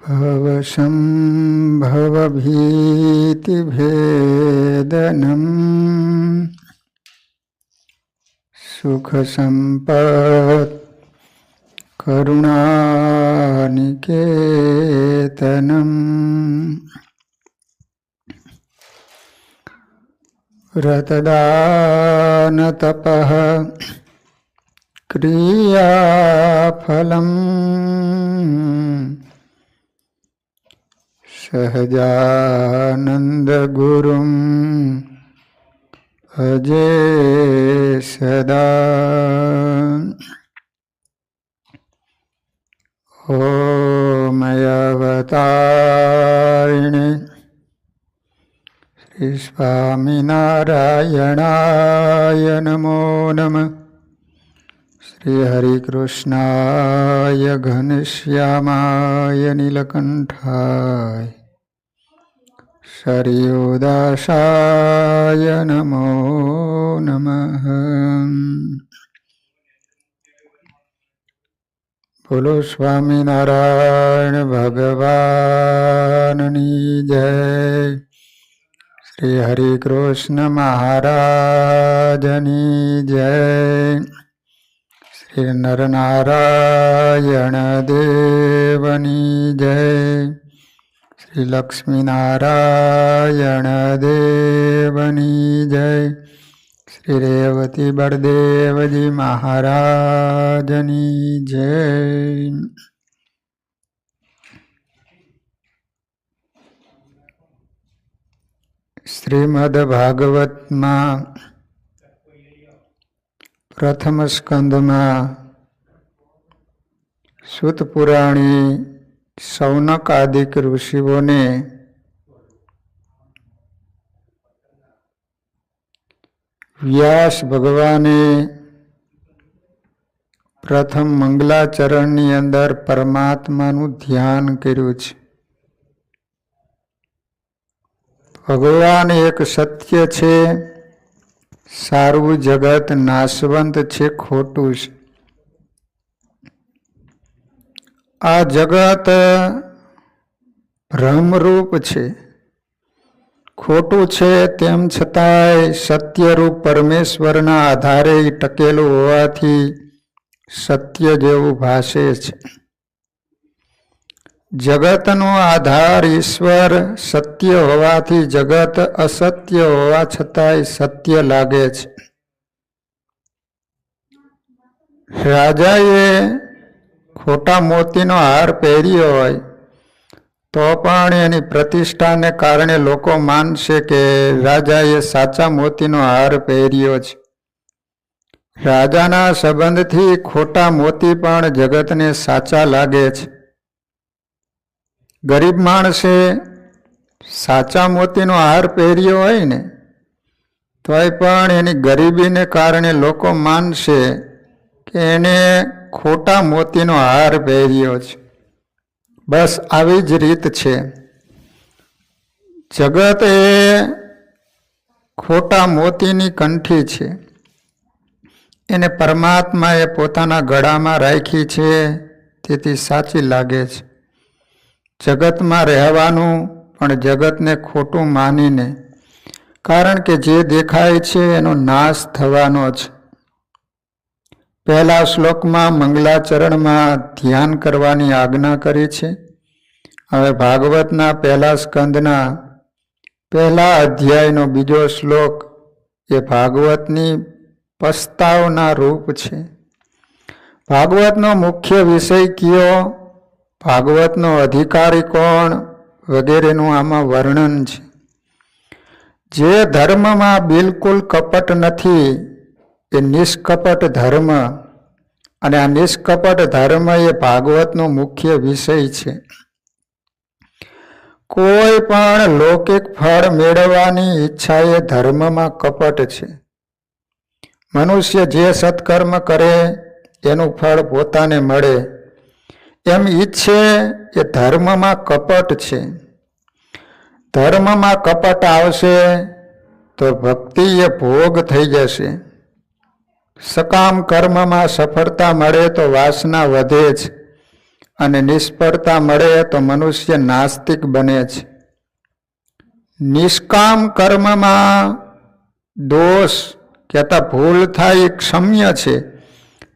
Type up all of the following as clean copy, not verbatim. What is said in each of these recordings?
भवशम्भवभीतिभेदनम् सुखसम्पत् करुणानिकेतनम् व्रतदानतपः क्रियाफलम् सहजानन्दगुरुं भजे सदा। ॐ अवतारिणे श्री स्वामिनारायणाय नमो नमः। श्री हरिकृष्णाय घनश्यामाय नीलकंठाय श्रीयोदासाय नमो नमः। बोलो स्वामिनारायण भगवाननी जय। श्री हरिकृष्ण महाराजनी जय। श्री नरनारायण देवनी जय। श्री लक्ष्मीनारायण देवनी जय। श्री रेवती बड़देवजी महाराजनी जय। श्रीमद्भागवत में प्रथम स्कंद में सूत पुराणी सौनक आदिक ऋषिओं ने व्यास भगवाने प्रथम मंगलाचरण नी अंदर परमात्मानु ध्यान कर्युं छे। भगवान एक सत्य छे, सारू जगत नाशवंत छे, खोटू छे। आ जगत भ्रमरूप छे, खोटू छे, तेम छतांय सत्यरूप परमेश्वरना आधारे टकेलुं होवाथी सत्य जेवुं भासे छे। जगतनो आधार ईश्वर सत्य होवाथी जगत असत्य होवा छतांय सत्य लागे छे। राजाए खोटा मोतीनो हार पहेर्यो होय तो पण एनी प्रतिष्ठाने कारणे लोको मानशे के राजाए साचा मोतीनो हार पहेर्यो छे। राजाना संबंधथी खोटा मोती पण जगतने साचा लागे छे। गरीब माणसे साचा मोतीनो हार पहेर्यो होय ने तोय पण एनी गरीबीने कारणे लोको मानशे के एने खोटा मोतीनो हार पहेर्यो छे। बस आवी ज रीत छे। जगत ए खोटा मोतीनी कंठी छे, एने परमात्माए पोताना गळामां राखी छे, तेथी साची लागे छे। जगत में रहवानुं पण जगत ने खोटू मानीने, कारण के जे देखाय छे एनो नाश थवानो छे। पहला श्लोक में मंगलाचरण में ध्यान करवानी आज्ञा करी छे। हवे भागवतना पहला स्कंदना पहला अध्यायनो बीजो श्लोक ए भागवतनी प्रस्तावना रूप छे। भागवतनो मुख्य विषय कियो, भागवतनो अधिकारी कोण वगैरेनु आमां वर्णन छे। जे धर्म में बिलकुल कपट नथी ए निष्कपट धर्म, अने आ निष्कपट धर्म ए भागवतनो मुख्य विषय छे। कोई पण लौकिक फल मेळववानी इच्छा ए धर्म में कपट छे। मनुष्य जे सत्कर्म करे एनुं फल पोताने मळे एम ईच्छे ए धर्म में कपट छे। धर्म में कपट आवशे तो भक्ति ए भोग थई जशे। सकाम कर्म में सफलता मळे तो वासना वधे छे અને નિષ્ફળતા મળે તો મનુષ્ય નાસ્તિક બને છે. નિષ્કામ કર્મમાં દોષ કહેતા ભૂલ થાય એ ક્ષમ્ય છે,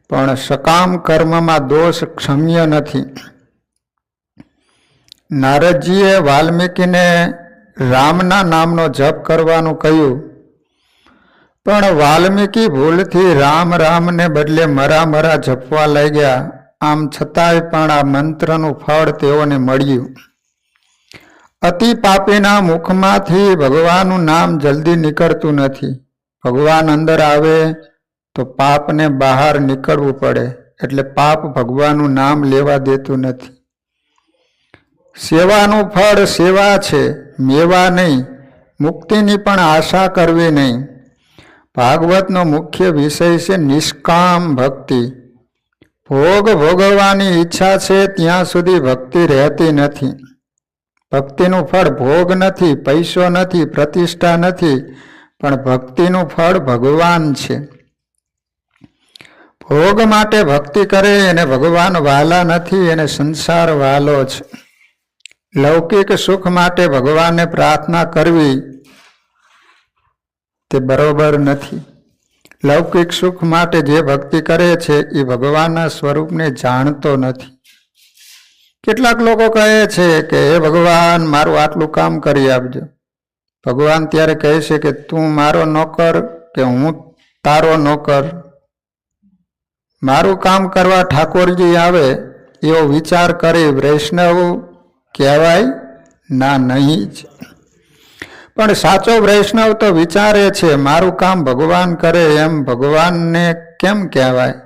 પણ સકામ કર્મમાં દોષ ક્ષમ્ય નથી. નારદજીએ વાલ્મીકીને રામના નામનો જપ કરવાનું કહ્યું, પણ વાલ્મીકી ભૂલથી રામ રામને બદલે મરા મરા જપવા લાગ્યા. આમ છતાંય પણ આ મંત્રનું ફળ તેઓને મળ્યું. અતિ પાપીના મુખમાંથી ભગવાનનું નામ જલ્દી નીકળતું નથી. ભગવાન અંદર આવે તો પાપને બહાર નીકળવું પડે, એટલે પાપ ભગવાનનું નામ લેવા દેતું નથી. સેવાનું ફળ સેવા છે, મેવા નહીં. મુક્તિની પણ આશા કરવી નહીં. ભાગવતનો મુખ્ય વિષય છે નિષ્કામ ભક્તિ. ભોગ ભોગવવાની ઈચ્છા છે ત્યાં સુધી ભક્તિ રહેતી નથી. ભક્તિનું ફળ ભોગ નથી, પૈસો નથી, પ્રતિષ્ઠા નથી, પણ ભક્તિનું ફળ ભગવાન છે. ભોગ માટે ભક્તિ કરે એને ભગવાન વાલા નથી, એને સંસાર વાલો છે. લૌકિક સુખ માટે ભગવાનને પ્રાર્થના કરવી તે બરોબર નથી. લૌકિક સુખ માટે જે ભક્તિ કરે છે એ ભગવાનના સ્વરૂપને જાણતો નથી. કેટલાક લોકો કહે છે કે હે ભગવાન, મારું આટલું કામ કરી આપજો. ભગવાન ત્યારે કહે છે કે તું મારો નોકર કે હું તારો નોકર? મારું કામ કરવા ઠાકોરજી આવે એવો વિચાર કરી વૈષ્ણવ કહેવાય ના? નહીં જ. પણ સાચો વૈષ્ણવ તો વિચારે છે મારું કામ ભગવાન કરે એમ ભગવાનને કેમ કહેવાય?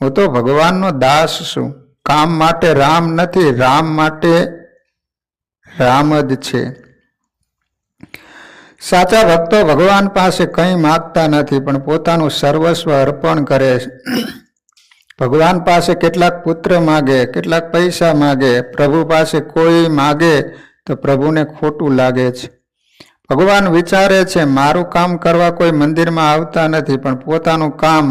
હું તો ભગવાનનો દાસ છું. કામ માટે રામ નથી, રામ માટે રામ જ છે. સાચા ભક્તો ભગવાન પાસે કંઈ માગતા નથી, પણ પોતાનું સર્વસ્વ અર્પણ કરે છે. ભગવાન પાસે કેટલાક પુત્ર માગે, કેટલાક પૈસા માગે, પ્રભુ પાસે કોઈ માગે તો પ્રભુને ખોટું લાગે છે. ભગવાન વિચારે છે મારું કામ કરવા કોઈ મંદિરમાં આવતા નથી, પણ પોતાનું કામ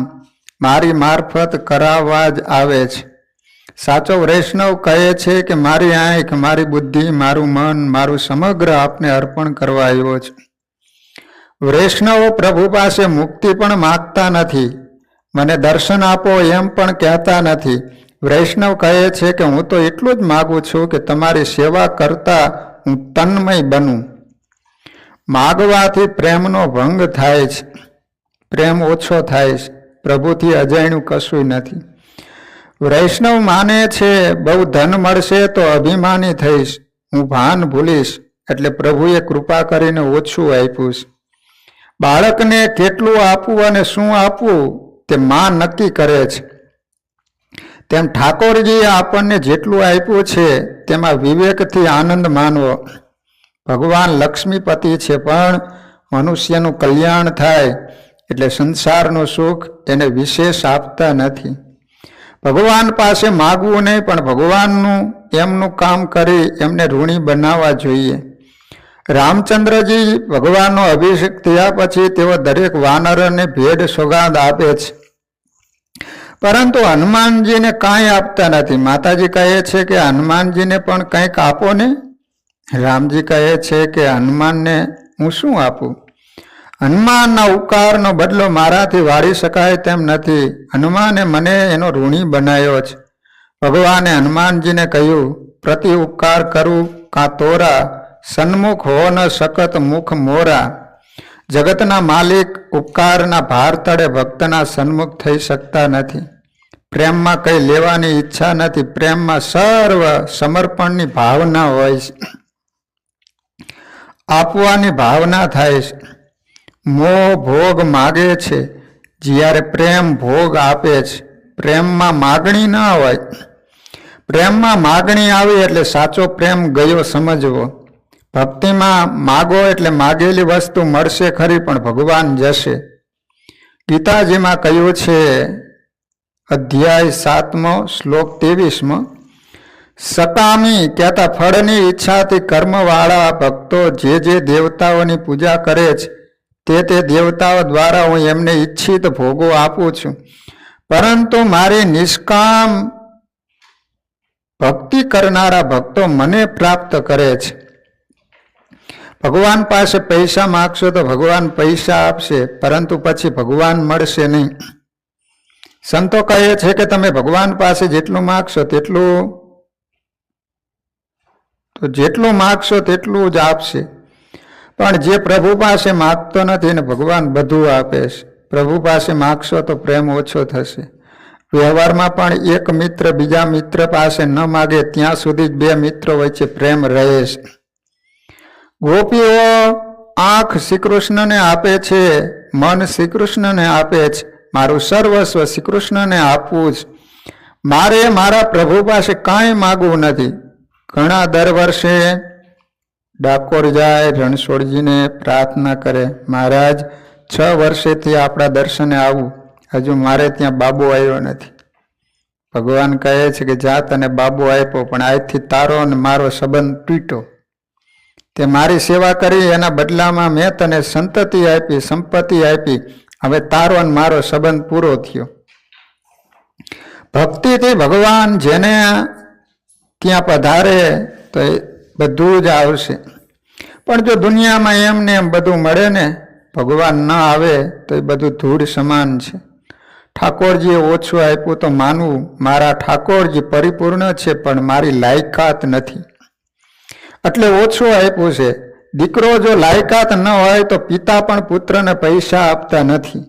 મારી મારફત કરાવવા જ આવે છે. સાચો વૈષ્ણવ કહે છે કે મારી આંખ, મારી બુદ્ધિ, મારું મન, મારું સમગ્ર આપને અર્પણ કરવા આવ્યો છે. વૈષ્ણવો પ્રભુ પાસે મુક્તિ પણ માગતા નથી, મને દર્શન આપો એમ પણ કહેતા નથી. વૈષ્ણવ કહે છે કે હું તો એટલું જ માગું છું કે તમારી સેવા કરતા હું તન્મય બનું. માગવાથી પ્રેમનો ભંગ થાય છે, પ્રેમ ઓછો થાય છે. પ્રભુથી અજાણ્યું કશું નથી. વૈષ્ણવ માને છે બહુ ધન મળશે તો અભિમાની થઈશ, હું ભાન ભૂલીશ, એટલે પ્રભુએ કૃપા કરીને ઓછું આપ્યું છે. બાળકને કેટલું આપવું અને શું આપવું તે માં નક્કી કરે છે. તેમ ઠાકોરજીએ આપણને જેટલું આપ્યું છે તેમાં વિવેકથી આનંદ માનવો. ભગવાન લક્ષ્મીપતિ છે, પણ મનુષ્યનું કલ્યાણ થાય એટલે સંસારનું સુખ એને વિશેષ આપતા નથી. ભગવાન પાસે માગવું નહીં, પણ ભગવાનનું એમનું કામ કરી એમને ઋણી બનાવવા જોઈએ. રામચંદ્રજી ભગવાનનો અભિષેક થયા પછી તેઓ દરેક વાનરને ભેટ સોગાદ આપે છે, પરંતુ હનુમાનજીને કાંઈ આપતા નથી. માતાજી કહે છે કે હનુમાનજીને પણ કંઈક આપો ને. રામજી કહે છે કે હનુમાનને હું શું આપું? હનુમાનના ઉપકારનો બદલો મારાથી વાળી શકાય તેમ નથી. હનુમાને મને એનો ઋણી બનાવ્યો છે. ભગવાને હનુમાનજીને કહ્યું, પ્રતિ ઉપકાર કરું કાં તોરા, સન્મુખ હો ન સકત મુખ મોરા. જગતના માલિક ઉપકારના ભાર તળે ભક્તના સન્મુખ થઈ શકતા નથી. પ્રેમમાં કંઈ લેવાની ઈચ્છા નથી, પ્રેમમાં સર્વ સમર્પણની ભાવના હોય છે, આપવાની ભાવના થાય છે. મોહ ભોગ માગે છે, જ્યારે પ્રેમ ભોગ આપે છે. પ્રેમમાં માગણી ન હોય. પ્રેમમાં માગણી આવી એટલે સાચો પ્રેમ ગયો સમજવો. ભક્તિમાં માગો એટલે માગેલી વસ્તુ મળશે ખરી, પણ ભગવાન જશે. ગીતાજીમાં કહ્યું છે, અધ્યાય 7 શ્લોક 23, સકામી કહેતા ફળની ઈચ્છાથી કર્મવાળા ભક્તો જે જે દેવતાઓની પૂજા કરે છે તે દેવતાઓ દ્વારા હું એમને ઈચ્છિત ભોગો આપું છું, પરંતુ મારી નિષ્કામ ભક્તિ કરનારા ભક્તો મને પ્રાપ્ત કરે છે. ભગવાન પાસે પૈસા માગશો તો ભગવાન પૈસા આપશે, પરંતુ પછી ભગવાન મળશે નહીં. સંતો કહે છે કે તમે ભગવાન પાસે જેટલું માગશો જેટલું માગશો તેટલું જ આપશે. પણ જે પ્રભુ પાસે માગતો નથી ને ભગવાન બધું આપે છે. પ્રભુ પાસે માગશો તો પ્રેમ ઓછો થશે. વ્યવહારમાં પણ એક મિત્ર બીજા મિત્ર પાસે ન માગે ત્યાં સુધી જ બે મિત્રો વચ્ચે પ્રેમ રહે છે. ગોપીઓ આંખ શ્રી કૃષ્ણને આપે છે, મન શ્રી કૃષ્ણને આપે છે. મારું સર્વસ્વ શ્રી કૃષ્ણને આપવું છે. મારે મારા પ્રભુ પાસે કાંઈ માગવું નથી. ઘણા દર વર્ષે ડાકોર જાય, રણછોડજીને પ્રાર્થના કરે, મહારાજ 6 વર્ષેથી આપણા દર્શને આવું, હજુ મારે ત્યાં બાબુ આવ્યો નથી. ભગવાન કહે છે કે જા, તને બાબુ આપ્યો, પણ આજથી તારો અને મારો સંબંધ તૂટ્યો. તે મારી સેવા કરી, એના બદલામાં મેં તને સંતતિ આપી, સંપત્તિ આપી. હવે તારો અને મારો સંબંધ પૂરો થયો. ભક્તિથી ભગવાન જેને ત્યાં પધારે તો એ બધું જ આવશે. પણ જો દુનિયામાં એમને એમ બધું મળે ને, ભગવાન ન આવે તો એ બધું ધૂળ સમાન છે. ઠાકોરજીએ ઓછું આપ્યું તો માનવું, મારા ઠાકોરજી પરિપૂર્ણ છે, પણ મારી લાયકાત નથી એટલે ઓછું આપ્યું છે. દીકરો જો લાયકાત ન હોય તો પિતા પણ પુત્રને પૈસા આપતા નથી.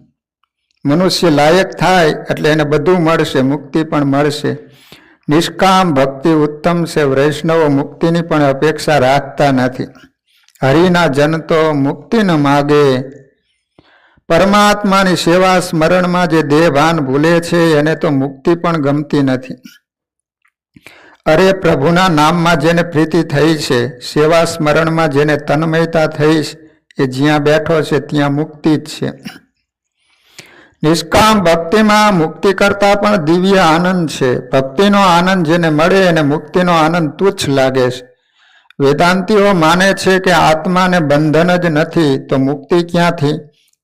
મનુષ્ય લાયક થાય એટલે એને બધું મળશે, મુક્તિ પણ મળશે. નિષ્કામ ભક્તિ ઉત્તમ છે. વૈષ્ણવો મુક્તિની પણ અપેક્ષા રાખતા નથી. હરિના જન તો મુક્તિ ન માગે. પરમાત્માની સેવા સ્મરણમાં જે દેહભાન ભૂલે છે એને તો મુક્તિ પણ ગમતી નથી. અરે પ્રભુના નામમાં જેને પ્રીતિ થઈ છે, સેવા સ્મરણમાં જેને તન્મયતા થઈ છે, એ જ્યાં બેઠો છે ત્યાં મુક્તિ જ છે. નિષ્કામ ભક્તિમાં મુક્તિ કરતા પણ દિવ્ય આનંદ છે. ભક્તિનો આનંદ જેને મળે એને મુક્તિનો આનંદ તુચ્છ લાગે છે. વેદાંતિઓ માને છે કે આત્માને બંધન જ નથી તો મુક્તિ ક્યાંથી?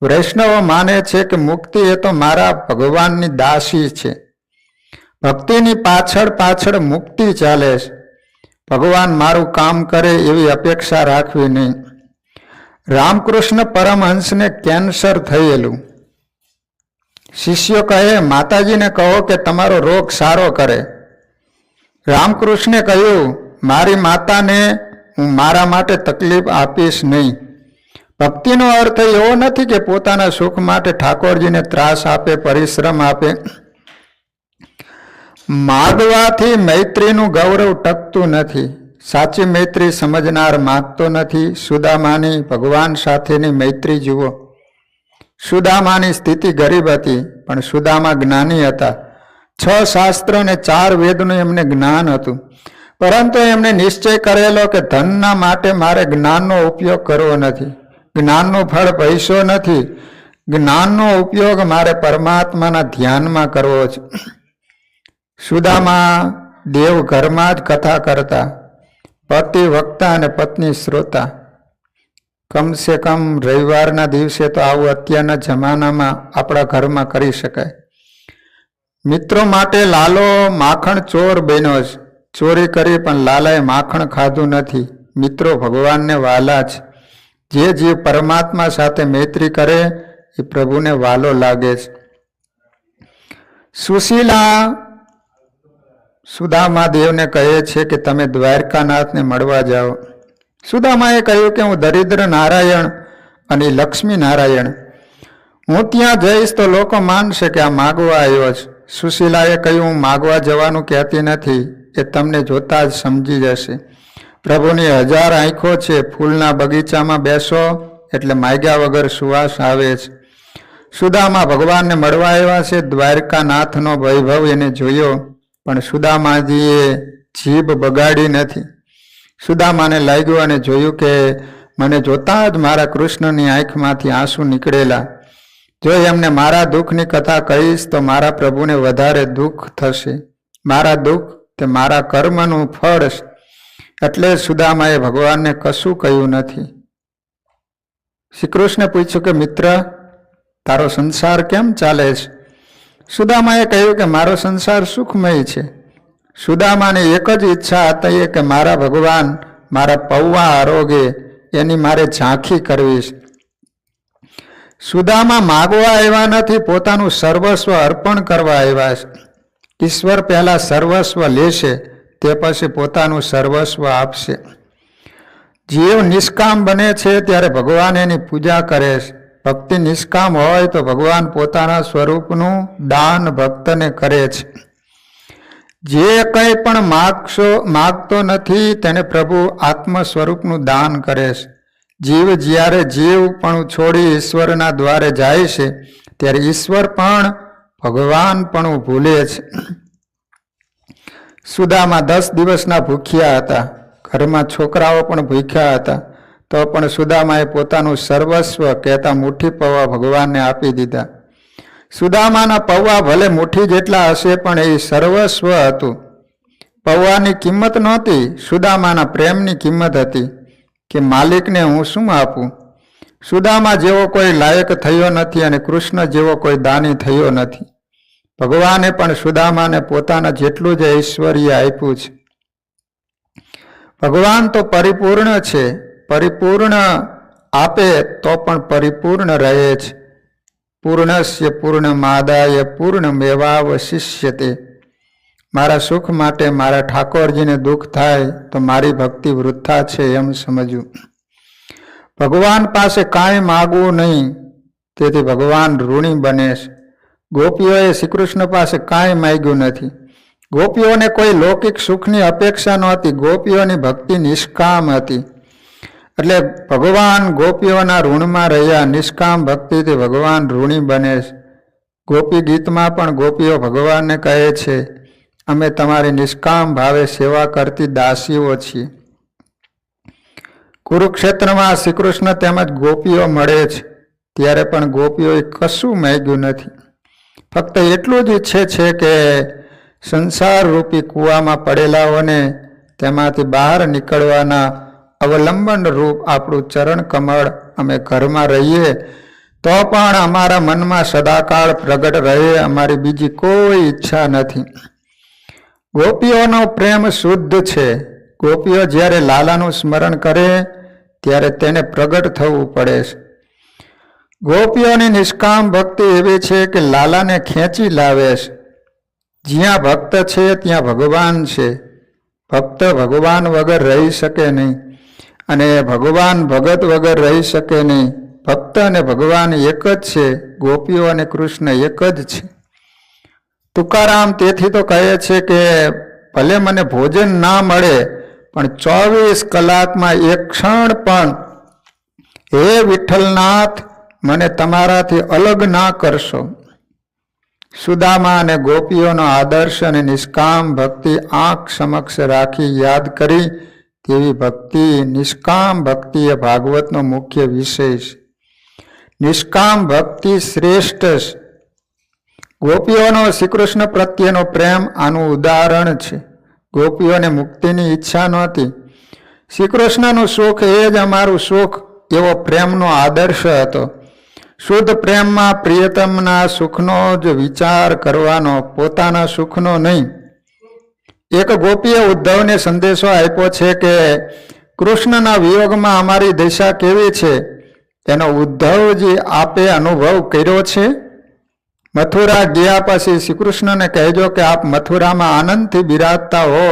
વૈષ્ણવો માને છે કે મુક્તિ એ તો મારા ભગવાનની દાસી છે. ભક્તિની પાછળ પાછળ મુક્તિ ચાલે છે. ભગવાન મારું કામ કરે એવી અપેક્ષા રાખવી નહીં. રામકૃષ્ણ પરમહંસને કેન્સર થયેલું. શિષ્યો કહે, માતાજીને કહો કે તમારો રોગ સારો કરે. રામકૃષ્ણે કહ્યું, મારી માતાને હું મારા માટે તકલીફ આપીશ નહીં. ભક્તિનો અર્થ એવો નથી કે પોતાના સુખ માટે ઠાકોરજીને ત્રાસ આપે, પરિશ્રમ આપે. માગવાથી મૈત્રીનું ગૌરવ ટકતું નથી. સાચી મૈત્રી સમજનાર માગતો નથી. સુદામાની ભગવાન સાથેની મૈત્રી જુઓ. સુદામાની સ્થિતિ ગરીબ હતી, પણ સુદામા જ્ઞાની હતા. 6 શાસ્ત્ર અને 4 વેદનું એમને જ્ઞાન હતું. પરંતુ એમણે નિશ્ચય કરેલો કે ધનના માટે મારે જ્ઞાનનો ઉપયોગ કરવો નથી. જ્ઞાનનું ફળ પૈસો નથી. જ્ઞાનનો ઉપયોગ મારે પરમાત્માના ધ્યાનમાં કરવો છે. સુદામા દેવ ઘરમાં જ કથા કરતા. પતિ વક્તા અને પત્ની શ્રોતા. કમસે કમ રવિવારના દિવસે તો આવું અત્યારના જમાનામાં આપણા ઘરમાં કરી શકાય. મિત્રો માટે લાલો માખણ ચોર બન્યો છે. ચોરી કરી પણ લાલાએ માખણ ખાધું નથી. મિત્રો ભગવાનને વાલા છે. જે જીવ પરમાત્મા સાથે મૈત્રી કરે એ પ્રભુને વાલો લાગે છે. સુશીલા સુદામા દેવને કહે છે કે તમે દ્વારકાનાથને મળવા જાઓ. સુદામાએ કહ્યું કે હું દરિદ્ર નારાયણ અને લક્ષ્મી નારાયણ, હું ત્યાં જઈશ તો લોકો માનશે કે આ માગવા આવ્યો છે. સુશીલાએ કહ્યું, હું માગવા જવાનું કહેતી નથી, એ તમને જોતા જ સમજી જશે. પ્રભુની 1000 આંખો છે. ફૂલના બગીચામાં બેસો એટલે માગ્યા વગર સુવાસ આવે છે. સુદામા ભગવાનને મળવા આવ્યા છે. દ્વારકાનાથનો વૈભવ એને જોયો, પણ સુદામાજીએ જીભ બગાડી નથી. સુદામાને લાગ્યું અને જોયું કે મને જોતા જ મારા કૃષ્ણની આંખમાંથી આંસુ નીકળેલા. જો એમને મારા દુઃખની કથા કહીશ તો મારા પ્રભુને વધારે દુઃખ થશે. મારા દુઃખ તે મારા કર્મનું ફળ છે. એટલે સુદામાએ ભગવાનને કશું કહ્યું નથી. શ્રી કૃષ્ણે પૂછ્યું કે મિત્ર, તારો સંસાર કેમ ચાલે છે? સુદામાએ કહ્યું કે મારો સંસાર સુખમય છે. સુદામાની એક જ ઈચ્છા હતી કે મારા ભગવાન મારા પૌવા આરોગે એની મારે ઝાંખી કરવી છે. સુદામા માગવા આવ્યા નથી, પોતાનું સર્વસ્વ અર્પણ કરવા આવ્યા છે. ઈશ્વર પહેલા સર્વસ્વ લેશે, તે પછી પોતાનું સર્વસ્વ આપશે. જીવ નિષ્કામ બને છે ત્યારે ભગવાન એની પૂજા કરે છે. ભક્તિ નિષ્કામ હોય તો ભગવાન પોતાના સ્વરૂપનું દાન ભક્તને કરે છે. જે કંઈ પણ માગતો નથી તેને પ્રભુ આત્મ સ્વરૂપનું દાન કરે છે. જીવ જ્યારે જીવપણું છોડી ઈશ્વરના દ્વારે જાય છે ત્યારે ઈશ્વર પણ ભગવાન પણ ભૂલે છે. સુદામા 10 દિવસના ભૂખ્યા હતા, ઘરમાં છોકરાઓ પણ ભૂખ્યા હતા, તો પણ સુદામાએ પોતાનું સર્વસ્વ કહેતા મુઠ્ઠી પૌવા ભગવાનને આપી દીધા. સુદામાના પૌવા ભલે મુઠ્ઠી જેટલા હશે પણ એ સર્વસ્વ હતું. પૌવાની કિંમત નહોતી, સુદામાના પ્રેમની કિંમત હતી કે માલિકને હું શું આપું. સુદામા જેવો કોઈ લાયક થયો નથી અને કૃષ્ણ જેવો કોઈ દાની થયો નથી. ભગવાને પણ સુદામાને પોતાના જેટલું જ ઐશ્વર્ય આપ્યું છે. ભગવાન તો પરિપૂર્ણ છે, પરિપૂર્ણ આપે તો પણ પરિપૂર્ણ રહે છે. પૂર્ણસ્ય પૂર્ણમાદાય પૂર્ણમેવાવશિષ્યતે. મારા સુખ માટે મારા ઠાકોરજીને દુઃખ થાય તો મારી ભક્તિ વૃથા છે એમ સમજવું. ભગવાન પાસે કાંઈ માગવું નહીં, તેથી ભગવાન ઋણી બને છે. ગોપીઓએ શ્રીકૃષ્ણ પાસે કાંઈ માગ્યું નથી. ગોપીઓને કોઈ લૌકિક સુખની અપેક્ષા નહોતી. ગોપીઓની ભક્તિ નિષ્કામ હતી, એટલે ભગવાન ગોપીઓના ઋણમાં રહ્યા. નિષ્કામ ભક્તિથી ભગવાન ઋણી બને છે. ગોપી ગીતમાં પણ ગોપીઓ ભગવાનને કહે છે, અમે તમારી નિષ્કામ ભાવે સેવા કરતી દાસીઓ છીએ. કુરુક્ષેત્રમાં શ્રીકૃષ્ણ તેમજ ગોપીઓ મળે છે ત્યારે પણ ગોપીઓએ કશું માગ્યું નથી. ફક્ત એટલું જ ઈચ્છે છે કે સંસાર રૂપી કૂવામાં પડેલાઓને તેમાંથી બહાર નીકળવાના અવલંબન રૂપ આપણું ચરણ કમળ અમે ઘરમાં રહીએ તો પણ અમારા મનમાં સદાકાળ પ્રગટ રહે. અમારી બીજી કોઈ ઈચ્છા નથી. ગોપીઓનો પ્રેમ શુદ્ધ છે. ગોપીઓ જ્યારે લાલાનું સ્મરણ કરે ત્યારે તેને પ્રગટ થવું પડે છે. ગોપીઓની નિષ્કામ ભક્તિ એવી છે કે લાલાને ખેંચી લાવે છે. જ્યાં ભક્ત છે ત્યાં ભગવાન છે. ભક્ત ભગવાન વગર રહી શકે નહીં અને ભગવાન ભગત વગર રહી શકે નહીં. ભક્ત અને ભગવાન એક જ છે. ગોપીઓ અને કૃષ્ણ એક જ છે. તુકારામ તેથી તો કહે છે કે ભલે મને ભોજન ના મળે પણ 24 કલાકમાં એક ક્ષણ પણ હે વિઠ્ઠલનાથ મને તમારાથી અલગ ના કરશો. સુદામા અને ગોપીઓનો આદર્શ અને નિષ્કામ ભક્તિ આંખ સમક્ષ રાખી યાદ કરી તેવી ભક્તિ, નિષ્કામ ભક્તિ એ ભાગવતનો મુખ્ય વિષય છે. નિષ્કામ ભક્તિ શ્રેષ્ઠ છે. ગોપીઓનો શ્રીકૃષ્ણ પ્રત્યેનો પ્રેમ આનું ઉદાહરણ છે. ગોપીઓને મુક્તિની ઈચ્છા નહોતી. શ્રીકૃષ્ણનું સુખ એ જ અમારું સુખ એવો પ્રેમનો આદર્શ હતો. શુદ્ધ પ્રેમમાં પ્રિયતમના સુખનો જ વિચાર કરવાનો, પોતાના સુખનો નહીં. એક ગોપીએ ઉદ્ધવને સંદેશો આપ્યો છે કે કૃષ્ણના વિયોગમાં અમારી દશા કેવી છે એનો ઉદ્ધવજી આપે અનુભવ કર્યો છે. મથુરા ગયા પછી શ્રીકૃષ્ણને કહેજો કે આપ મથુરામાં આનંદથી બિરાજતા હો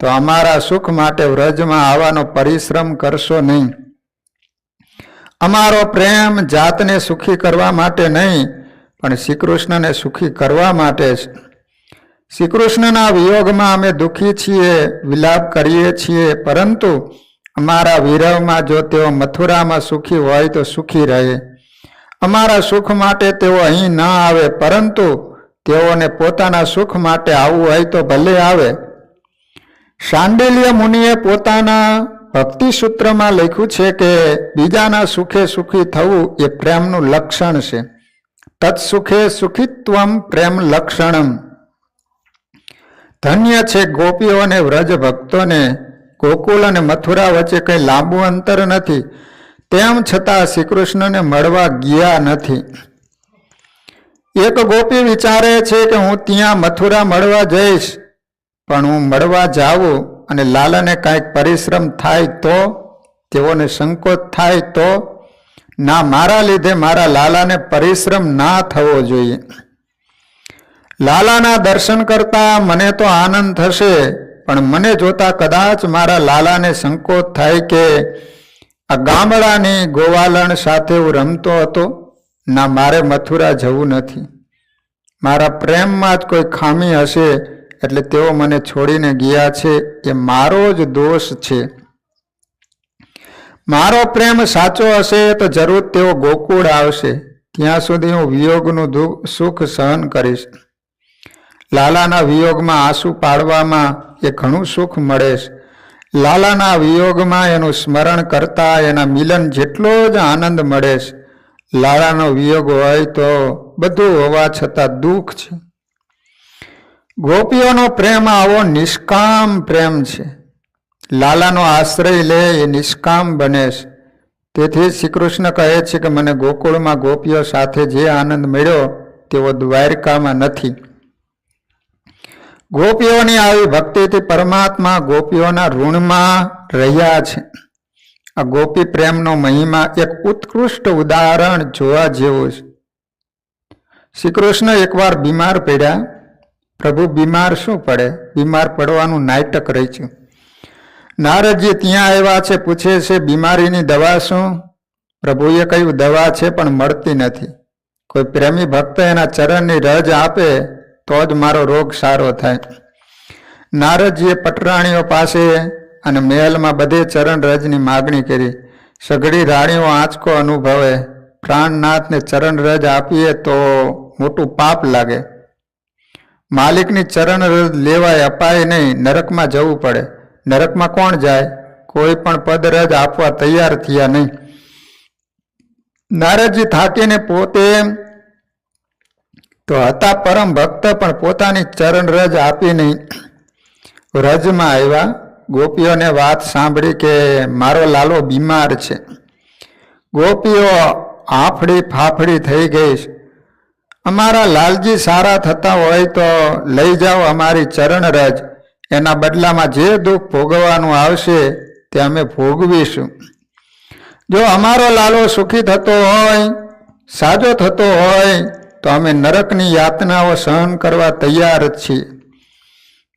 તો અમારા સુખ માટે વ્રજમાં આવવાનો પરિશ્રમ કરશો નહીં. અમારો પ્રેમ જાતને સુખી કરવા માટે નહીં પણ શ્રીકૃષ્ણને સુખી કરવા માટે છે. શ્રીકૃષ્ણના વિયોગમાં અમે દુઃખી છીએ, વિલાપ કરીએ છીએ, પરંતુ અમારા વિરહમાં જો તેઓ મથુરામાં સુખી હોય તો સુખી રહે. અમારા સુખ માટે તેઓ અહીં ન આવે, પરંતુ તેઓને પોતાના સુખ માટે આવવું હોય તો ભલે આવે. શાંડિલ્ય મુનિએ પોતાના ભક્તિ સૂત્રમાં લખ્યું છે કે બીજાના સુખે સુખી થવું એ પ્રેમનું લક્ષણ છે. તત્સુખે સુખિત્વમ પ્રેમ લક્ષણમ. ધન્ય છે ગોપીઓ અને વ્રજ ભક્તોને. ગોકુલ અને મથુરા વચ્ચે કંઈ લાંબુ અંતર નથી, તેમ છતાં શ્રીકૃષ્ણને મળવા ગયા નથી. એક ગોપી વિચારે છે કે હું ત્યાં મથુરા મળવા જઈશ પણ હું મળવા જાઉં અને લાલાને કાંઈક પરિશ્રમ થાય તો, તેઓને સંકોચ થાય તો, ના, મારા લીધે મારા લાલાને પરિશ્રમ ના થવો જોઈએ. લાલાના દર્શન કરતા મને તો આનંદ થશે, પણ મને જોતા કદાચ મારા લાલાને સંકોચ થાય કે આ ગામડાની ગોવાલણ સાથે હું રમતો હતો, ના, મારે મથુરા જવું નથી. મારા પ્રેમમાં જ કોઈ ખામી હશે એટલે તેઓ મને છોડીને ગયા છે, એ મારો જ દોષ છે. મારો પ્રેમ સાચો હશે તો જરૂર તેઓ ગોકુળ આવશે. ત્યાં સુધી હું વિયોગનું સુખ સહન કરીશ. લાલાના વિયોગમાં આંસુ પાડવામાં એ ઘણું સુખ મળે છે. લાલાના વિયોગમાં એનું સ્મરણ કરતા એના મિલન જેટલો જ આનંદ મળે છે. લાલાનો વિયોગ હોય તો બધું હોવા છતાં દુઃખ છે. ગોપીઓનો પ્રેમ આવો નિષ્કામ પ્રેમ છે. લાલાનો આશ્રય લે એ નિષ્કામ બને છે. તેથી શ્રી કૃષ્ણ કહે છે કે મને ગોકુળમાં ગોપીઓ સાથે જે આનંદ મળ્યો તેવો દ્વારકામાં નથી. ગોપીઓની આવી ભક્તિથી પરમાત્મા ગોપીઓના ઋણમાં રહ્યા છે. આ ગોપી પ્રેમનો મહિમા એક ઉત્કૃષ્ટ ઉદાહરણ જોવા જેવું છે. શ્રી કૃષ્ણ એકવાર બીમાર પડ્યા. પ્રભુ બીમાર શું પડે, બીમાર પડવાનું નાટક રચ્યું. નારદજી ત્યાં આવ્યા છે, પૂછે છે બીમારીની દવા શું? પ્રભુએ કહ્યું દવા છે પણ મળતી નથી. કોઈ પ્રેમી ભક્ત એના ચરણની રજ આપે તો જ મારો રોગ સારો થાય. નારદજીએ પટરાણીઓ પાસે અને મહેલમાં બધે ચરણ રજની માગણી કરી. સઘળી રાણીઓ આંચકો અનુભવે. પ્રાણનાથને ચરણ રજ આપીએ તો મોટું પાપ લાગે. માલિકની ચરણ રજ લેવાય, અપાય નહીં, નરકમાં જવું પડે. નરકમાં કોણ જાય? કોઈ પણ પદ રજ આપવા તૈયાર થયા નહીં. નારદજી થાકીને પોતે તો હતા પરમ ભક્ત, પણ પોતાની ચરણ રજ આપી નહીં. રજમાં આવ્યા. ગોપીઓને વાત સાંભળી કે મારો લાલો બીમાર છે. ગોપીઓ આફડી ફાફડી થઈ ગઈ. અમારા લાલજી સારા થતા હોય તો લઈ જાઓ અમારી ચરણ રજ. એના બદલામાં જે દુઃખ ભોગવવાનું આવશે તે અમે ભોગવીશું. જો અમારો લાલો સુખી થતો હોય, સાજો થતો હોય તો અમે નરકની યાતનાઓ સહન કરવા તૈયાર જ છીએ.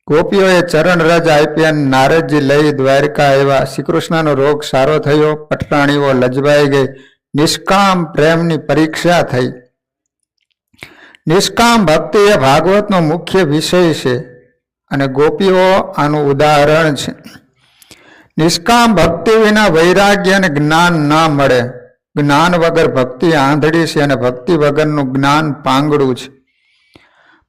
ગોપીઓએ ચરણ રજ આપી અને નારદજી લઈ દ્વારકા આવ્યા. શ્રી કૃષ્ણનો રોગ સારો થયો. પટરાણીઓ લજવાઈ ગઈ. નિષ્કામ પ્રેમની પરીક્ષા થઈ. નિષ્કામ ભક્તિ એ ભાગવતનો મુખ્ય વિષય છે અને ગોપીઓ આનું ઉદાહરણ છે. નિષ્કામ ભક્તિ વિના વૈરાગ્ય અને જ્ઞાન ના મળે. જ્ઞાન વગર ભક્તિ આંધળી છે અને ભક્તિ વગરનું જ્ઞાન પાંગડું છે.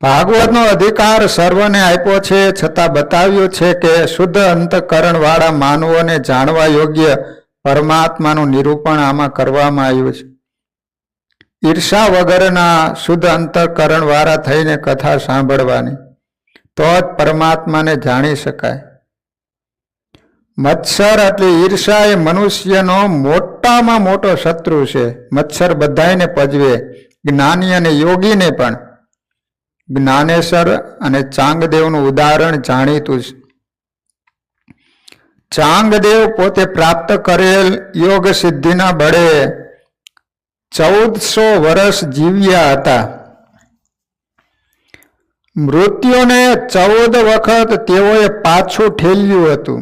ભાગવતનો અધિકાર સર્વને આપ્યો છે, છતાં બતાવ્યું છે કે શુદ્ધ અંતઃકરણ વાળા માનવોને જાણવા યોગ્ય પરમાત્માનું નિરૂપણ આમાં કરવામાં આવ્યું છે. ઈર્ષા વગરના શુદ્ધ અંતઃકરણ વાળા થઈને કથા સાંભળવાની, તો જ પરમાત્માને જાણી શકાય. મત્સર એટલે ઈર્ષા એ મનુષ્યનો મોટામાં મોટો શત્રુ છે. મત્સર બધાને પજવે, જ્ઞાની અને યોગીને પણ. જ્ઞાનેશ્વર અને ચાંગદેવનું ઉદાહરણ જાણીતું છે. ચાંગદેવ પોતે પ્રાપ્ત કરેલ યોગ સિદ્ધિના બળે 1400 વર્ષ જીવ્યા હતા. મૃત્યુને 14 વખત તેઓએ પાછું ઠેલ્યું હતું.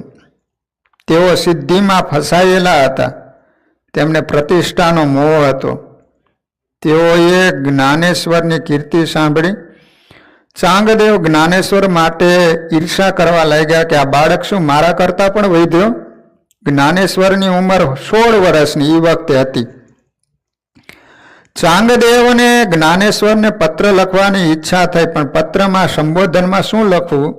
તેઓ સિદ્ધિમાં ફસાયેલા હતા. તેમને પ્રતિષ્ઠાનો મોહ હતો. તેઓએ જ્ઞાનેશ્વરની કીર્તિ સાંભળી. ચાંગદેવ જ્ઞાનેશ્વર માટે ઈર્ષા કરવા લાગ્યા કે આ બાળક શું મારા કરતા પણ વૈધ્યો. જ્ઞાનેશ્વરની ઉંમર 16 વર્ષની એ વખતે હતી. ચાંગદેવને જ્ઞાનેશ્વરને પત્ર લખવાની ઈચ્છા થઈ, પણ પત્રમાં સંબોધનમાં શું લખવું?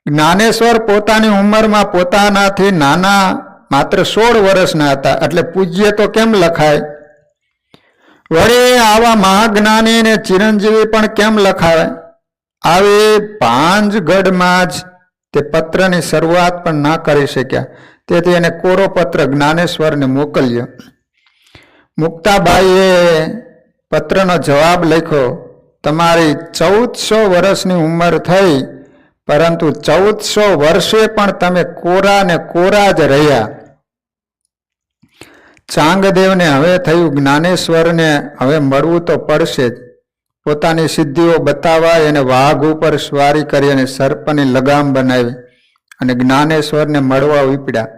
જ્ઞાનેશ્વર પોતાની ઉંમરમાં પોતાનાથી નાના માત્ર 16 વર્ષના હતા, એટલે પૂજ્ય તો કેમ લખાય? વળી આવા મહાજ્ઞાની ને ચિરંજીવી પણ કેમ લખાવે? આવી ભાંજગઢમાં જ તે પત્રની શરૂઆત પણ ના કરી શક્યા. તેથી એને કોરો પત્ર જ્ઞાનેશ્વરને મોકલ્યો. મુક્તાબાઈએ પત્રનો જવાબ લખ્યો, તમારી 1400 વર્ષની ઉંમર થઈ, પરંતુ 1400 વર્ષે પણ તમે કોરા ને કોરા જ રહ્યા. ચાંગદેવને હવે થયું જ્ઞાનેશ્વરને હવે મળવું તો પડશે જ. પોતાની સિદ્ધિઓ બતાવવા એને વાઘ ઉપર સ્વારી કરી અને સર્પની લગામ બનાવી અને જ્ઞાનેશ્વરને મળવા ઉપડ્યા.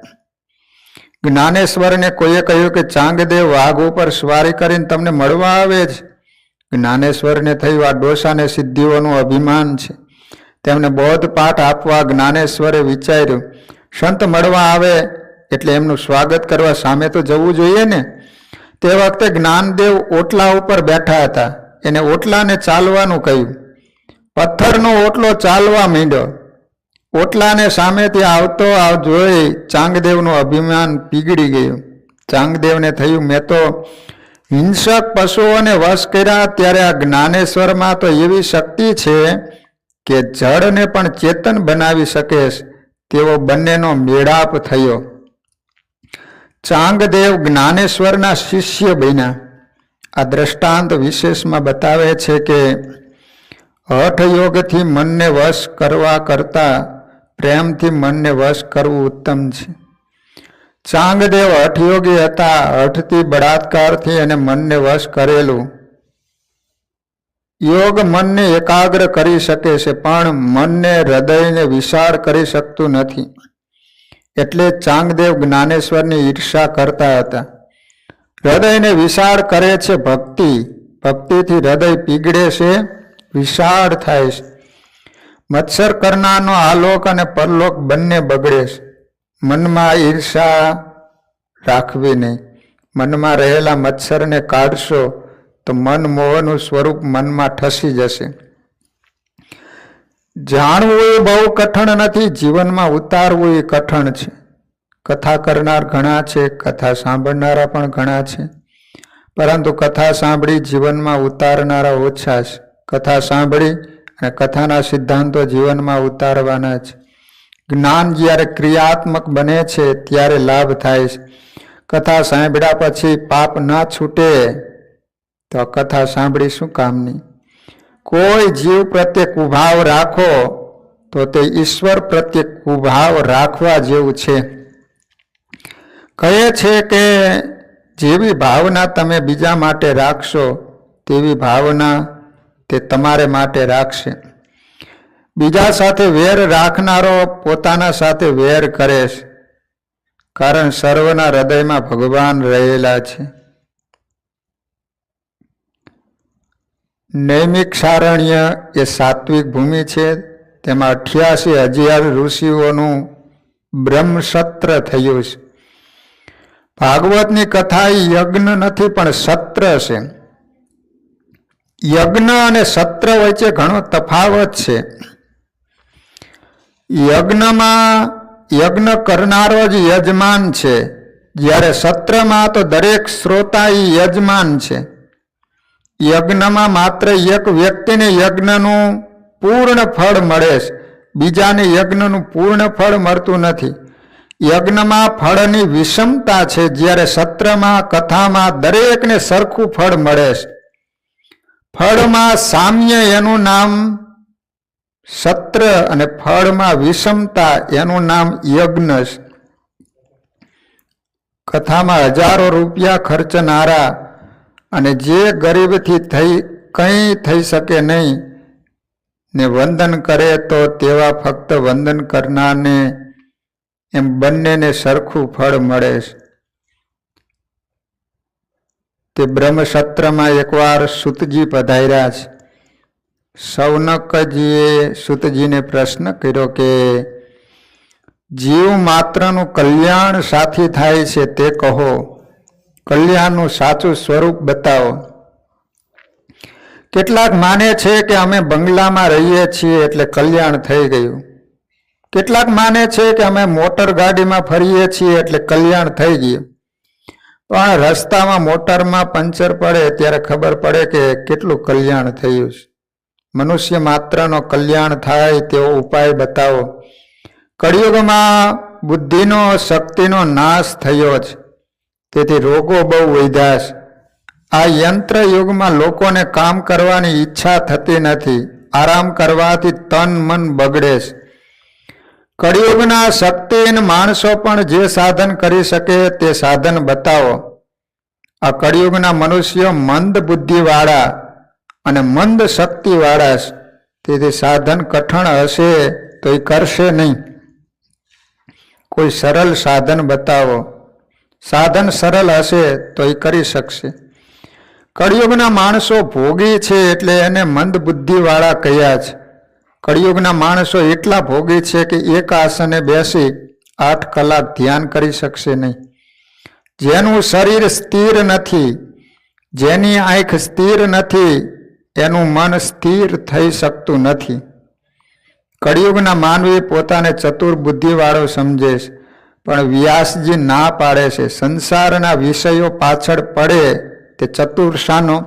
જ્ઞાનેશ્વરને કોઈએ કહ્યું કે ચાંગદેવ વાઘ ઉપર સ્વારી કરીને તમને મળવા આવે છે. જ્ઞાનેશ્વરને થયું આ ડોસાને સિદ્ધિઓનું અભિમાન છે. તેમને બોધ પાઠ આપવા જ્ઞાનેશ્વરે વિચાર્યું સંત મળવા આવે એટલે એમનું સ્વાગત કરવા સામે તો જવું જોઈએ ને. તે વખતે જ્ઞાનદેવ ઓટલા ઉપર બેઠા હતા. એને ઓટલાને ચાલવાનું કહ્યું. પથ્થરનો ઓટલો ચાલવા માંડ્યો. ઓટલાને સામેથી આવતો જોઈ ચાંગદેવનું અભિમાન પીગળી ગયું. ચાંગદેવને થયું મેં તો હિંસક પશુઓને વશ કર્યા, ત્યારે આ જ્ઞાનેશ્વરમાં તો એવી શક્તિ છે કે જળને પણ ચેતન બનાવી શકે તેવો બંનેનો મેળાપ થયો. ચાંગદેવ જ્ઞાનેશ્વરના શિષ્ય બન્યા. આ દ્રષ્ટાંત વિશેષમાં બતાવે છે કે હઠયોગથી મનને વશ કરવા કરતાં પ્રેમથી મનને વશ કરવું ઉત્તમ છે. ચાંગદેવ હઠયોગી હતા. હઠથી બળાત્કારથી અને મનને વશ કરેલું. યોગ મનને એકાગ્ર કરી શકે છે પણ મનને હૃદયને વિશાળ કરી શકતું નથી. એટલે ચાંગદેવ જ્ઞાનેશ્વરની ઈર્ષા કરતા હતા. હૃદયને વિશાળ કરે છે ભક્તિ. ભક્તિથી હૃદય પીગળે છે, વિશાળ થાય છે. મત્સર કરનારનો આલોક અને પરલોક બંને બગડે છે. મનમાં ઈર્ષા રાખવી નહીં. મનમાં રહેલા મત્સરને કાઢશો તો મન મોહનું સ્વરૂપ મનમાં ઠસી જશે. જાણવું એ બહુ કઠણ નથી, જીવનમાં ઉતારવું એ કઠણ છે. કથા કરનાર ઘણા છે, કથા સાંભળનારા પણ ઘણા છે, પરંતુ કથા સાંભળી જીવનમાં ઉતારનારા ઓછા છે. કથા સાંભળી અને કથાના સિદ્ધાંતો જીવનમાં ઉતારવાના છે. જ્ઞાન જ્યારે ક્રિયાત્મક બને છે ત્યારે લાભ થાય છે. કથા સાંભળ્યા પછી પાપ ના છૂટે તો આ કથા સાંભળી શું કામની? કોઈ જીવ પ્રત્યે કુભાવ રાખો તો તે ઈશ્વર પ્રત્યે કુભાવ રાખવા જેવું છે. કહે છે કે જેવી ભાવના તમે બીજા માટે રાખશો તેવી ભાવના તે તમારે માટે રાખશે. બીજા સાથે વેર રાખનારો પોતાના સાથે વેર કરે છે, કારણ સર્વના હૃદયમાં ભગવાન રહેલા છે. નૈમિષારણ્ય એ સાત્વિક ભૂમિ છે. તેમાં 88,000 ઋષિઓનું બ્રહ્મસત્ર થયું છે. ભાગવતની કથા એ યજ્ઞ નથી પણ સત્ર છે. યજ્ઞ અને સત્ર વચ્ચે ઘણો તફાવત છે. યજ્ઞ કરનારો જ યજમાન છે, જ્યારે સત્રમાં તો દરેક શ્રોતા એ યજમાન છે. યજ્ઞમાં માત્ર એક વ્યક્તિને યજ્ઞનું પૂર્ણ ફળ મળે છે, બીજાને યજ્ઞનું પૂર્ણ ફળ મળતું નથી. યજ્ઞમાં ફળની વિષમતા છે, જ્યારે સત્રમાં કથામાં દરેકને સરખું ફળ મળે છે. ફળમાં સામ્ય એનું નામ સત્ર અને ફળમાં વિષમતા એનું નામ યજ્ઞ છે. કથામાં હજારો રૂપિયા ખર્ચનારા અને જે ગરીબથી કંઈ થઈ શકે નહીં ને વંદન કરે તો તેવા ફક્ત વંદન કરનારને એમ બંનેને સરખું ફળ મળે છે. તે બ્રહ્મસત્રમાં એકવાર સૂતજી પધાર્યા છે. સૌનકજીએ સૂતજીને પ્રશ્ન કર્યો કે જીવ માત્રનું કલ્યાણ સાથી થાય છે તે કહો, કલ્યાણનું સાચું સ્વરૂપ બતાવો. કેટલાક માને છે કે અમે બંગલામાં રહીએ છીએ એટલે કલ્યાણ થઈ ગયું. કેટલાક માને છે કે અમે મોટર ગાડીમાં ફરીએ છીએ એટલે કલ્યાણ થઈ ગયું. પણ રસ્તામાં મોટરમાં પંચર પડે ત્યારે ખબર પડે કે કેટલું કલ્યાણ થયું છે. મનુષ્ય માત્રનો કલ્યાણ થાય તેવો ઉપાય બતાવો. કળિયુગમાં બુદ્ધિનો શક્તિનો નાશ થયો છે, તેથી રોગો બહુ વધ્યા છે. આ યંત્ર યુગમાં લોકોને કામ કરવાની ઈચ્છા થતી નથી. આરામ કરવાથી તન મન બગડે છે. કળિયુગના શક્તિહીન માણસો પણ જે સાધન કરી શકે તે સાધન બતાવો. આ કળિયુગના મનુષ્યો મંદ બુદ્ધિવાળા અને મંદ શક્તિવાળા છે. તેથી સાધન કઠણ હશે તો એ કરશે નહીં. કોઈ સરળ સાધન બતાવો. સાધન સરળ હશે તો એ કરી શકશે. કળિયુગના માણસો ભોગી છે એટલે એને મંદ બુદ્ધિવાળા કહ્યા છે. કળિયુગના માણસો એટલા ભોગી છે કે એક આસને બેસી 8 કલાક ધ્યાન કરી શકશે નહીં. જેનું શરીર સ્થિર નથી, જેની આંખ સ્થિર નથી, એનું મન સ્થિર થઈ શકતું નથી. કળિયુગના માનવી પોતાને ચતુર બુદ્ધિવાળો સમજે છે, પણ વ્યાસજી ના પાડે છે. સંસારના વિષયો પાછળ પડે તે ચતુર શાનો?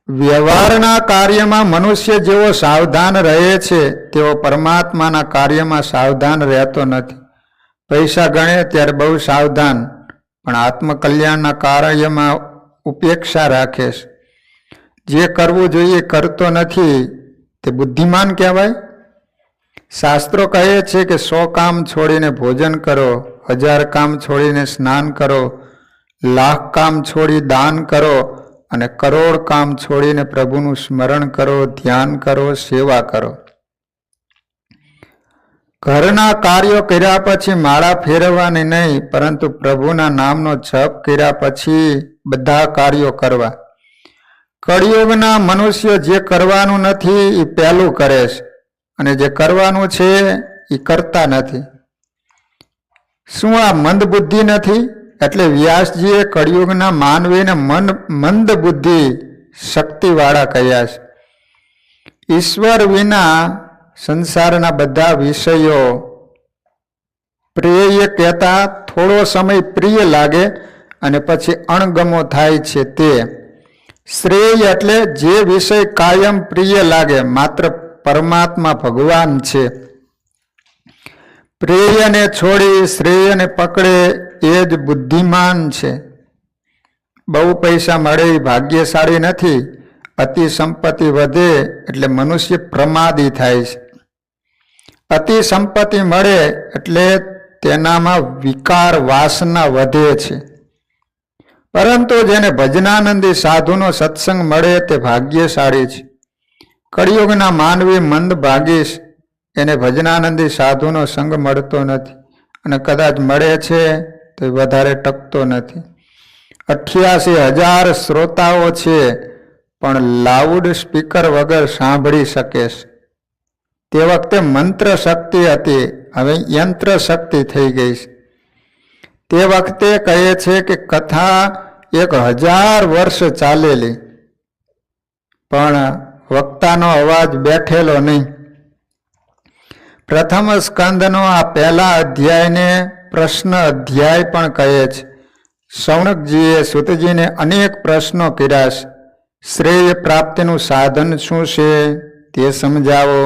વ્યવહારના કાર્યમાં મનુષ્ય જેવો સાવધાન રહે છે તેવો પરમાત્માના કાર્યમાં સાવધાન રહેતો નથી. પૈસા ગણે ત્યારે બહુ સાવધાન, પણ આત્મકલ્યાણના કાર્યમાં ઉપેક્ષા રાખે છે. જે કરવું જોઈએ કરતો નથી તે બુદ્ધિમાન કહેવાય. શાસ્ત્રો કહે છે કે 100 કામ છોડીને ભોજન કરો, 1000 કામ છોડીને સ્નાન કરો, 1,00,000 કામ છોડી દાન કરો અને કરોડ કામ છોડીને પ્રભુનું સ્મરણ કરો, ધ્યાન કરો, સેવા કરો. ઘરના કાર્યો કર્યા પછી માળા ફેરવવાની નહીં, પરંતુ પ્રભુના નામનો જપ કર્યા પછી બધા કાર્યો કરવા. કળિયુગના મનુષ્યો જે કરવાનું નથી એ પહેલું કરે છે, અને જે કરવાનું છે એ કરતા નથી. શું આ મંદ બુદ્ધિ નથી? એટલે વ્યાસજીએ કળિયુગના માનવીને મંદ બુદ્ધિ શક્તિવાળા કહ્યા છે. ઈશ્વર વિના સંસારના બધા વિષયો પ્રિય કહેતા થોડો સમય પ્રિય લાગે અને પછી અણગમો થાય છે. તે શ્રેય એટલે જે વિષય કાયમ પ્રિય લાગે. માત્ર પરમાત્મા ભગવાન છે. પ્રેયને છોડી શ્રેયને પકડે એ જ બુદ્ધિમાન છે. બહુ પૈસા મળે એ ભાગ્યશાળી નથી. અતિ સંપત્તિ વધે એટલે મનુષ્ય પ્રમાદી થાય છે. અતિ સંપત્તિ મળે એટલે તેનામાં વિકાર વાસના વધે છે. પરંતુ જેને ભજનાનંદી સાધુનો સત્સંગ મળે તે ભાગ્યશાળી છે. કળિયુગના માનવી મંદ ભાગી છે. એને ભજનાનંદી સાધુનો સંગ મળતો નથી, અને કદાચ મળે છે તો વધારે ટકતો નથી. 88,000 શ્રોતાઓ છે, પણ લાઉડ સ્પીકર વગર સાંભળી શકે છે. તે વખતે મંત્ર શક્તિ હતી, હવે યંત્ર શક્તિ થઈ ગઈ છે. તે વખતે કહે છે કે કથા 1000 વર્ષ ચાલેલી, પણ વક્તાનો અવાજ બેઠેલો નહીં. પ્રથમ સ્કંદનો આ પહેલા અધ્યાયને પ્રશ્ન અધ્યાય પણ કહે છે. શૌનકજીએ સૂતજીને અનેક પ્રશ્નો કર્યા છે. શ્રેય પ્રાપ્તિનું સાધન શું છે તે સમજાવો.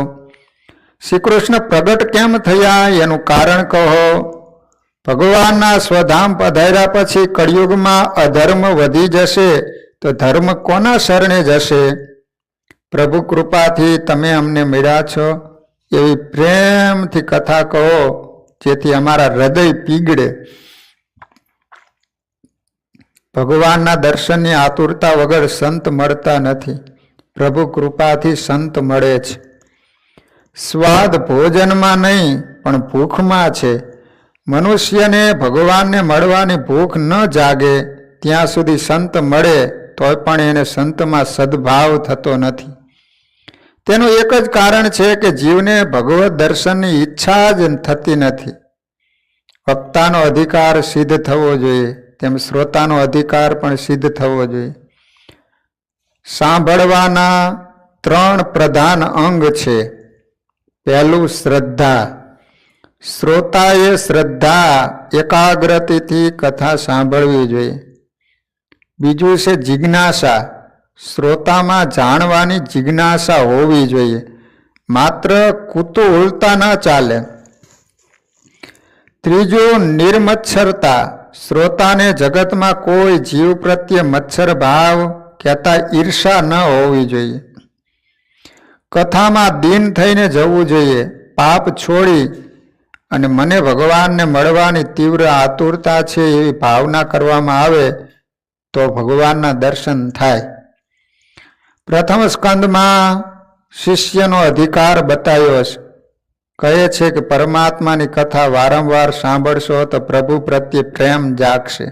શ્રી કૃષ્ણ પ્રગટ કેમ થયા એનું કારણ કહો. ભગવાનના સ્વધામ પધાર્યા પછી કળિયુગમાં અધર્મ વધી જશે તો ધર્મ કોના શરણે જશે? પ્રભુ કૃપાથી તમે અમને મળ્યા છો એવી પ્રેમથી કથા કહો, જેથી અમારા હૃદય પીગળે. ભગવાનના દર્શનની આતુરતા વગર સંત મળતા નથી. પ્રભુ કૃપાથી સંત મળે છે. સ્વાદ ભોજનમાં નહીં પણ ભૂખમાં છે. મનુષ્યને ભગવાનને મળવાની ભૂખ ન જાગે ત્યાં સુધી સંત મળે તોય પણ એને સંતમાં સદભાવ થતો નથી. તેનું એક જ કારણ છે કે જીવને ભગવત દર્શનની ઈચ્છા જ થતી નથી. વક્તાનો અધિકાર સિદ્ધ થવો જોઈએ, તેમ શ્રોતાનો અધિકાર પણ સિદ્ધ થવો જોઈએ. સાંભળવાના 3 પ્રધાન અંગ છે. પહેલું શ્રદ્ધા. શ્રોતાએ શ્રદ્ધા એકાગ્રતાથી કથા સાંભળવી જોઈએ. બીજું છે જિજ્ઞાસા. શ્રોતામાં જાણવાની જિજ્ઞાસા હોવી જોઈએ, માત્ર કુતૂહલતા ન ચાલે. ત્રીજું નિર્મચ્છરતા. શ્રોતાને જગતમાં કોઈ જીવ પ્રત્યે મચ્છર ભાવ કહેતા ઈર્ષા ન હોવી જોઈએ. કથામાં દીન થઈને જવું જોઈએ. પાપ છોડી અને મને ભગવાનને મળવાની તીવ્ર આતુરતા છે એવી ભાવના કરવામાં આવે તો ભગવાનના દર્શન થાય. પ્રથમ સ્કંદમાં શિષ્યનો અધિકાર બતાવ્યો છે. કહે છે કે પરમાત્માની કથા વારંવાર સાંભળશો તો પ્રભુ પ્રત્યે પ્રેમ જાગશે.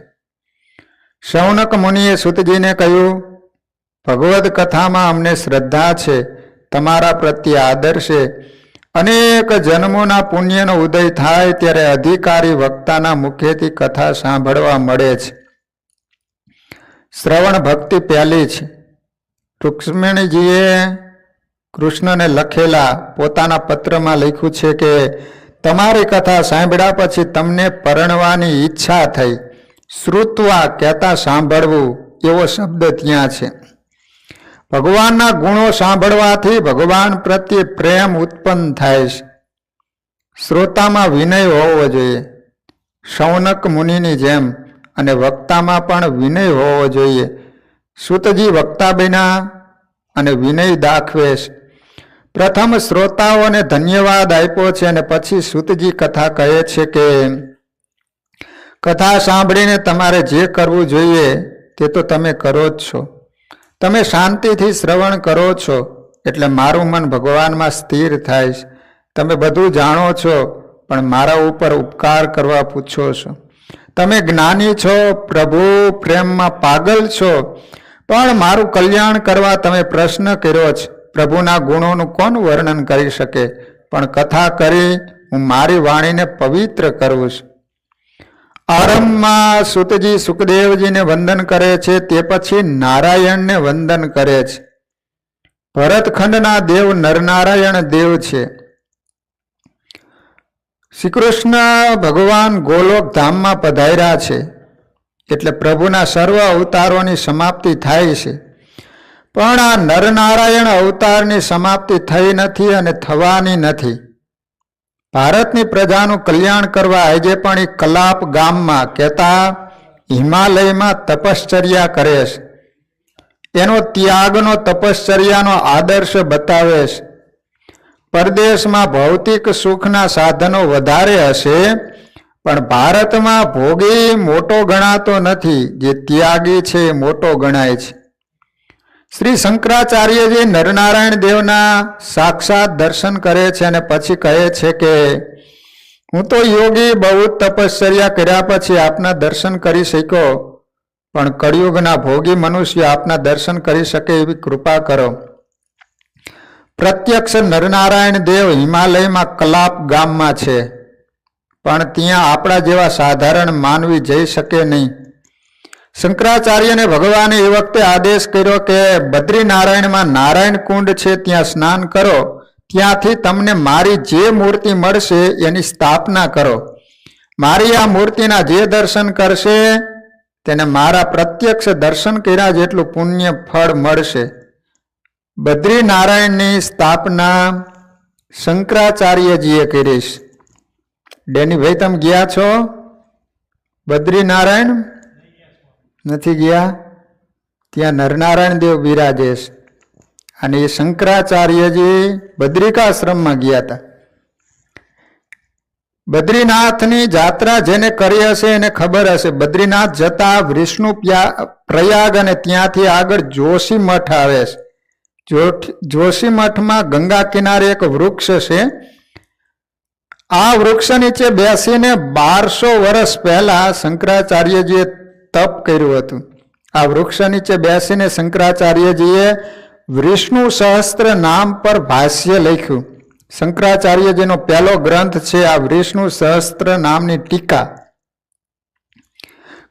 શૌનક મુનિએ સૂતજીને કહ્યું, ભગવદ્ કથામાં અમને શ્રદ્ધા છે, તમારા પ્રત્યે આદર છે. અનેક જન્મોના પુણ્યનો ઉદય થાય ત્યારે અધિકારી વક્તાના મુખેથી કથા સાંભળવા મળે છે. શ્રવણ ભક્તિ પહેલી છે. રૂક્ષ્મણીજીએ કૃષ્ણને લખેલા પોતાના પત્રમાં લખ્યું છે કે તમારી કથા સાંભળ્યા પછી તમને પરણવાની ઈચ્છા થઈ. શ્રુત્વા કહેતા સાંભળવું એવો શબ્દ ત્યાં છે. ભગવાનના ગુણો સાંભળવાથી ભગવાન પ્રત્યે પ્રેમ ઉત્પન્ન થાય છે. શ્રોતામાં વિનય હોવો જોઈએ શૌનક મુનિની જેમ, અને વક્તામાં પણ વિનય હોવો જોઈએ. સૂતજી વક્તા બન્યા અને વિનય દાખવે છે. પ્રથમ શ્રોતાઓને ધન્યવાદ આપ્યો છે અને પછી સૂતજી કથા કહે છે કે કથા સાંભળીને તમારે જે કરવું જોઈએ તે તો તમે કરો જ છો. તમે શાંતિથી શ્રવણ કરો છો એટલે મારું મન ભગવાનમાં સ્થિર થાય છે. તમે બધું જાણો છો પણ મારા ઉપર ઉપકાર કરવા પૂછો છો. તમે જ્ઞાની છો, પ્રભુ પ્રેમમાં પાગલ છો, પણ મારું કલ્યાણ કરવા તમે પ્રશ્ન કર્યો છે. પ્રભુના ગુણોનું કોણ વર્ણન કરી શકે, પણ કથા કરી હું મારી વાણીને પવિત્ર કરું છું. આરંભમાં સૂતજી સુખદેવજીને વંદન કરે છે, તે પછી નારાયણને વંદન કરે છે. ભરતખંડના દેવ નરનારાયણ દેવ છે. શ્રી કૃષ્ણ ભગવાન ગોલોક ધામમાં પધાર્યા છે એટલે પ્રભુના સર્વ અવતારોની સમાપ્તિ થાય છે. પણ આ નરનારાયણ અવતારની સમાપ્તિ થઈ નથી અને થવાની નથી. ભારતની પ્રજાનું કલ્યાણ કરવા આજે પણ એ કલાપ ગામમાં કહેતા હિમાલયમાં તપશ્ચર્યા કરે છે. એનો ત્યાગનો તપશ્ચર્યાનો આદર્શ બતાવે છે. પરદેશમાં ભૌતિક સુખના સાધનો વધારે હશે પણ ભારતમાં ભોગી મોટો ગણાતો નથી, જે ત્યાગી છે એ મોટો ગણાય છે. શ્રી શંકરાચાર્યજી નરનારાયણ દેવના સાક્ષાત દર્શન કરે છે અને પછી કહે છે કે હું તો યોગી બહુ તપશ્ચર્યા કર્યા પછી આપના દર્શન કરી શક્યો, પણ કળિયુગના ભોગી મનુષ્ય આપના દર્શન કરી શકે એવી કૃપા કરો. પ્રત્યક્ષ નરનારાયણ દેવ હિમાલયમાં કલાપ ગામમાં છે, પણ ત્યાં આપણા જેવા સાધારણ માનવી જઈ શકે નહીં. શંકરાચાર્યને ભગવાને એ વખતે આદેશ કર્યો કે બદ્રીનારાયણમાં નારાયણ કુંડ છે, ત્યાં સ્નાન કરો. ત્યાંથી તમને મારી જે મૂર્તિ મળશે એની સ્થાપના કરો. મારી આ મૂર્તિના જે દર્શન કરશે તેને મારા પ્રત્યક્ષ દર્શન કર્યા જેટલું પુણ્ય ફળ મળશે. બદ્રીનારાયણની સ્થાપના શંકરાચાર્યજીએ કરી છે. ડેનીભાઈ તમે ગયા છો બદ્રીનારાયણ? નથી ગયા? ત્યાં નરનારાયણ દેવ બિરાજે છે અને એ શંકરાચાર્યજી બદ્રિકાશ્રમમાં ગયા હતા. બદ્રીનાથની જાત્રા જેને કરી હશે એને ખબર હશે. બદ્રીનાથ જતા વિષ્ણુ પ્રયાગ અને ત્યાંથી આગળ જોશી મઠ આવે છે. જોશી મઠમાં ગંગા કિનારે એક વૃક્ષ છે. આ વૃક્ષ નીચે બેસીને 1200 વર્ષ પહેલા શંકરાચાર્યજીએ તપ કર્યું હતું. આ વૃક્ષ નીચે બેસીને શંકરાચાર્યજીએ વિષ્ણુ સહસ્ત્ર નામ પર ભાષ્ય લખ્યું. શંકરાચાર્યજીનો પહેલો ગ્રંથ છે આ વિષ્ણુ સહસ્ત્ર નામની ટીકા.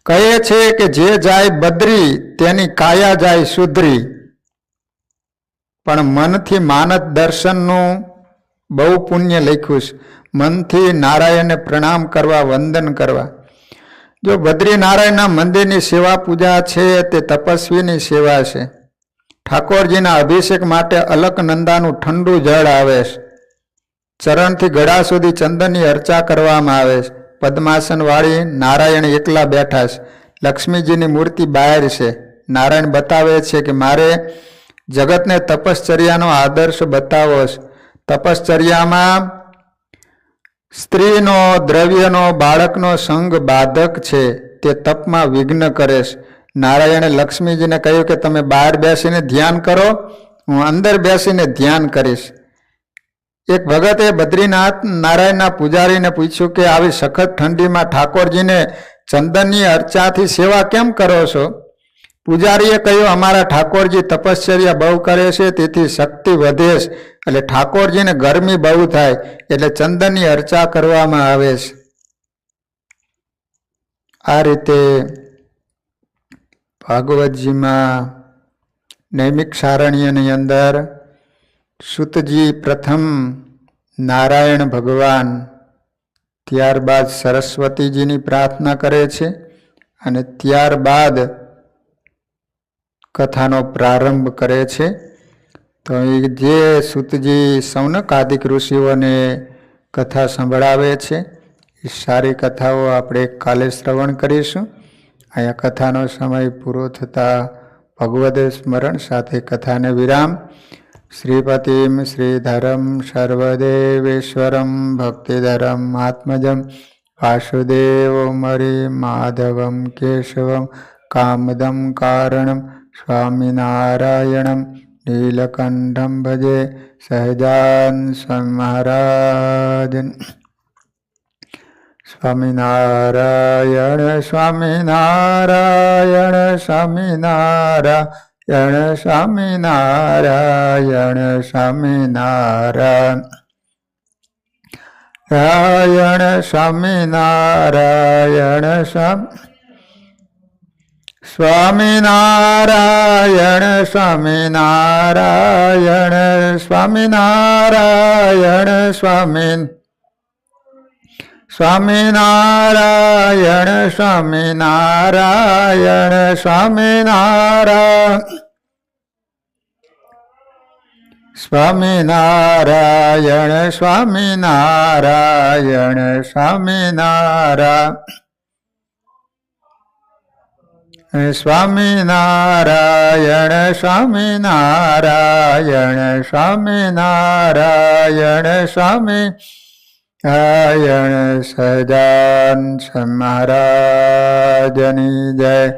કહે છે કે જે જાય બદ્રી તેની કાયા જાય સુધરી. પણ મનથી માનસ દર્શનનું બહુ પુણ્ય લખ્યું છે. મનથી નારાયણને પ્રણામ કરવા, વંદન કરવા. જો બદ્રીનારાયણના મંદિરની સેવા પૂજા છે તે તપસ્વીની સેવા છે. ઠાકોરજીના અભિષેક માટે અલકનંદાનું ઠંડુ જળ આવે છે. ચરણથી ગળા સુધી ચંદનની અર્ચા કરવામાં આવે છે. પદ્માસન વાળી નારાયણ એકલા બેઠા છે. લક્ષ્મીજીની મૂર્તિ બહાર છે. નારાયણ બતાવે છે કે મારે જગતને તપશ્ચર્યાનો આદર્શ બતાવો છો. તપશ્ચર્યામાં સ્ત્રીનો, દ્રવ્યનો, બાળકનો સંગ બાધક છે, તે તપમાં વિઘ્ન કરે છે. નારાયણે લક્ષ્મીજીને કહ્યું કે તમે બહાર બેસીને ધ્યાન કરો, હું અંદર બેસીને ધ્યાન કરીશ. એક ભગતે બદ્રીનાથ નારાયણના પૂજારીને પૂછ્યું કે આવી સખત ઠંડીમાં ઠાકોરજીને ચંદનની અર્ચાથી સેવા કેમ કરો છો? પૂજારીએ કહ્યું અમારા ઠાકોરજી તપશ્ચર્યા બહુ કરે છે, તેથી શક્તિ વધે છે, એટલે ઠાકોરજીને ગરમી બહુ થાય એટલે ચંદનની અર્ચા કરવામાં આવે છે. આ રીતે ભાગવતજીમાં નૈમિક સારણ્યની અંદર સૂતજી પ્રથમ નારાયણ ભગવાન, ત્યારબાદ સરસ્વતીજીની પ્રાર્થના કરે છે અને ત્યારબાદ કથાનો પ્રારંભ કરે છે. તો જે સૂતજી સૌનક આદિક ઋષિઓને કથા સંભળાવે છે એ સારી કથાઓ આપણે કાલે શ્રવણ કરીશું. અહીંયા કથાનો સમય પૂરો થતાં ભગવદ સ્મરણ સાથે કથાને વિરામ. શ્રીપતિમ શ્રીધરમ સર્વદેવેશ્વરમ ભક્તિધરમ આત્મજમ વાસુદેવમરી માધવમ કેશવમ કામદમ કારણમ સ્વામિનારાયણમ નીલકંઠમ ભજે સહજાન સ્વામી મહારાજ. સ્વામિનારાયણ સ્વામિનારાયણ સ્વામિનારાયણ સ્વામિનારાયણ સ્વામિનારાયણ રાયણ સ્વામિનારાયણ સ્વામિનારાયણ સ્વામિનારાયણ સ્વામિનારાયણ સ્વામિનારાયણ સ્વામિનારાયણ સ્વામિનારાયણ સ્વામિનારાયણ સ્વામિનારાયણ સ્વામિનારાયણ સ્વામિનારાયણ સ્વામિનારાયણ સ્વામિનારાયણ સ્વામિનારાયણ સહજાન મહારાજની જય.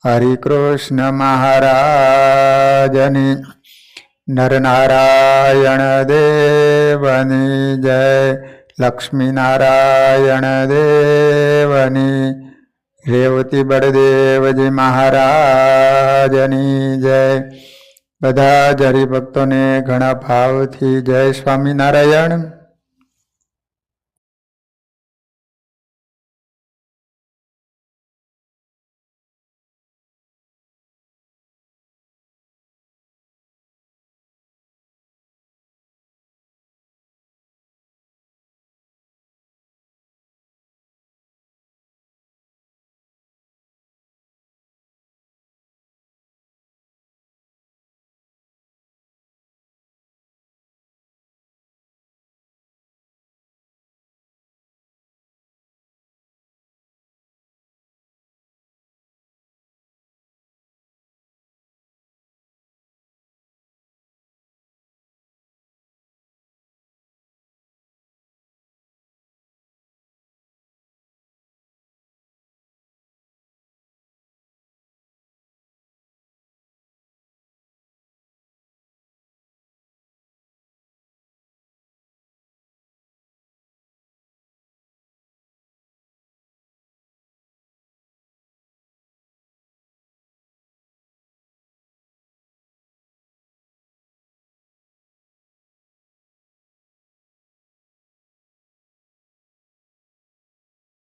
હરિકૃષ્ણ મહારાજની, નરનારાયણ દેવની જય. લક્ષ્મીનારાયણ દેવની, રેવતી બળદેવજી મહારાજની જય. બધા જ હરિભક્તોને ઘણા ભાવથી જય સ્વામિનારાયણ.